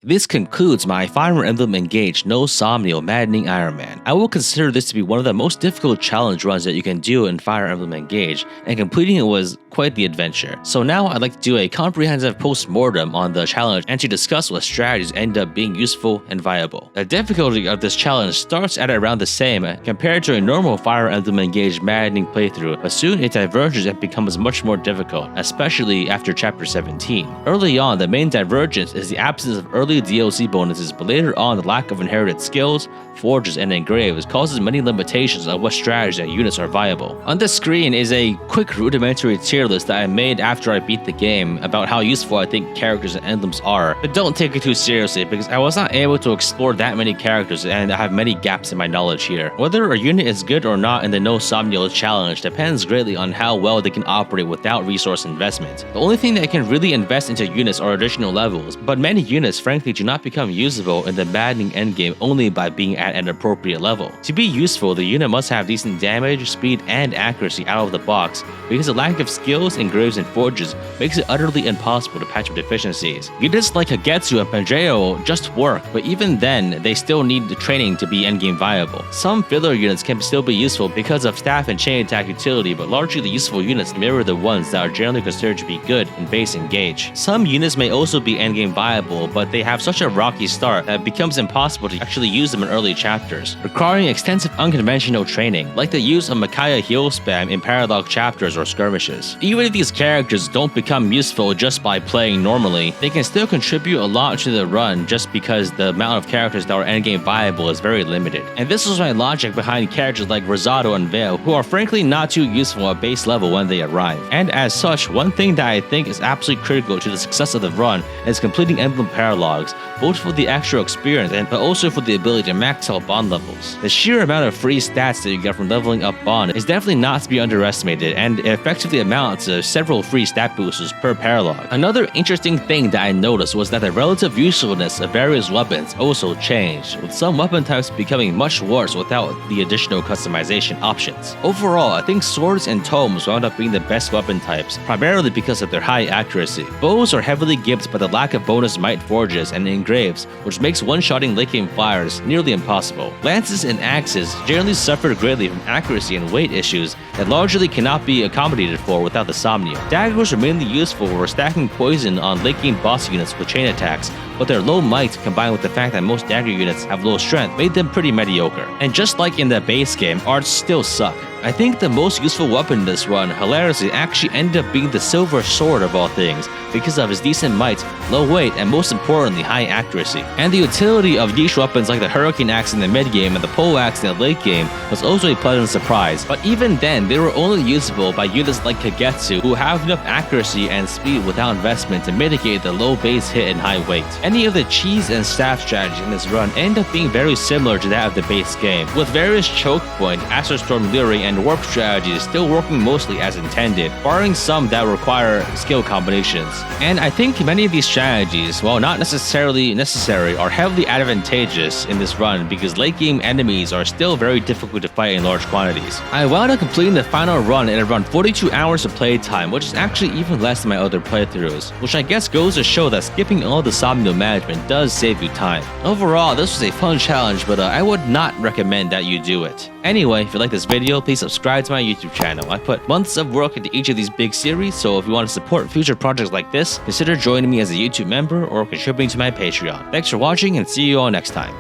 This concludes my Fire Emblem Engage No Somniel Maddening Ironman. I will consider this to be one of the most difficult challenge runs that you can do in Fire Emblem Engage, and completing it was quite the adventure. So now I'd like to do a comprehensive postmortem on the challenge and to discuss what strategies end up being useful and viable. The difficulty of this challenge starts at around the same compared to a normal Fire Emblem Engage Maddening playthrough, but soon it diverges and becomes much more difficult, especially after Chapter 17. Early on, the main divergence is the absence of early DLC bonuses, but later on the lack of inherited skills, forges, and engraves causes many limitations on what strategies and units are viable. On the screen is a quick rudimentary tier list that I made after I beat the game about how useful I think characters and emblems are, but don't take it too seriously because I was not able to explore that many characters and I have many gaps in my knowledge here. Whether a unit is good or not in the No Somniel challenge depends greatly on how well they can operate without resource investment. The only thing that can really invest into units are additional levels, but many units frankly do not become usable in the Maddening endgame only by being at an appropriate level. To be useful, the unit must have decent damage, speed, and accuracy out of the box, because the lack of skills, engraves, and forges makes it utterly impossible to patch up deficiencies. Units like Hagetsu and Panjeo just work, but even then, they still need the training to be endgame viable. Some filler units can still be useful because of staff and chain attack utility, but largely the useful units mirror the ones that are generally considered to be good in base Engage. Some units may also be endgame viable, but they have such a rocky start that it becomes impossible to actually use them in early chapters, requiring extensive unconventional training, like the use of Micaiah heal spam in Paralogue chapters or skirmishes. Even if these characters don't become useful just by playing normally, they can still contribute a lot to the run just because the amount of characters that are endgame viable is very limited. And this was my logic behind characters like Rosado and Vale, who are frankly not too useful at base level when they arrive. And as such, one thing that I think is absolutely critical to the success of the run is completing Emblem Paralogues, both for the extra experience but also for the ability to max out bond levels. The sheer amount of free stats that you get from leveling up bond is definitely not to be underestimated, and it effectively amounts to several free stat boosters per paralogue. Another interesting thing that I noticed was that the relative usefulness of various weapons also changed, with some weapon types becoming much worse without the additional customization options. Overall, I think swords and tomes wound up being the best weapon types, primarily because of their high accuracy. Bows are heavily gimped by the lack of bonus might forges and engraves, which makes one-shotting late-game fires nearly impossible. Lances and axes generally suffer greatly from accuracy and weight issues that largely cannot be accommodated for without the Somniel. Daggers are mainly useful for stacking poison on late-game boss units with chain attacks, but their low might combined with the fact that most dagger units have low strength made them pretty mediocre. And just like in the base game, arts still suck. I think the most useful weapon in this run, hilariously, actually ended up being the Silver Sword of all things, because of its decent might, low weight, and most importantly, high accuracy. And the utility of niche weapons like the Hurricane Axe in the mid-game and the Pole Axe in the late game was also a pleasant surprise, but even then, they were only usable by units like Kagetsu, who have enough accuracy and speed without investment to mitigate the low base hit and high weight. Any of the cheese and staff strategies in this run end up being very similar to that of the base game, with various choke point, Astral Storm Luring, and warp strategies still working mostly as intended, barring some that require skill combinations. And I think many of these strategies, while not necessarily necessary, are heavily advantageous in this run because late game enemies are still very difficult to fight in large quantities. I wound up completing the final run in around 42 hours of playtime, which is actually even less than my other playthroughs, which I guess goes to show that skipping all the Somniel management does save you time. Overall, this was a fun challenge, but I would not recommend that you do it. Anyway, if you like this video, please subscribe to my YouTube channel. I put months of work into each of these big series, so if you want to support future projects like this, consider joining me as a YouTube member or contributing to my Patreon. Thanks for watching and see you all next time.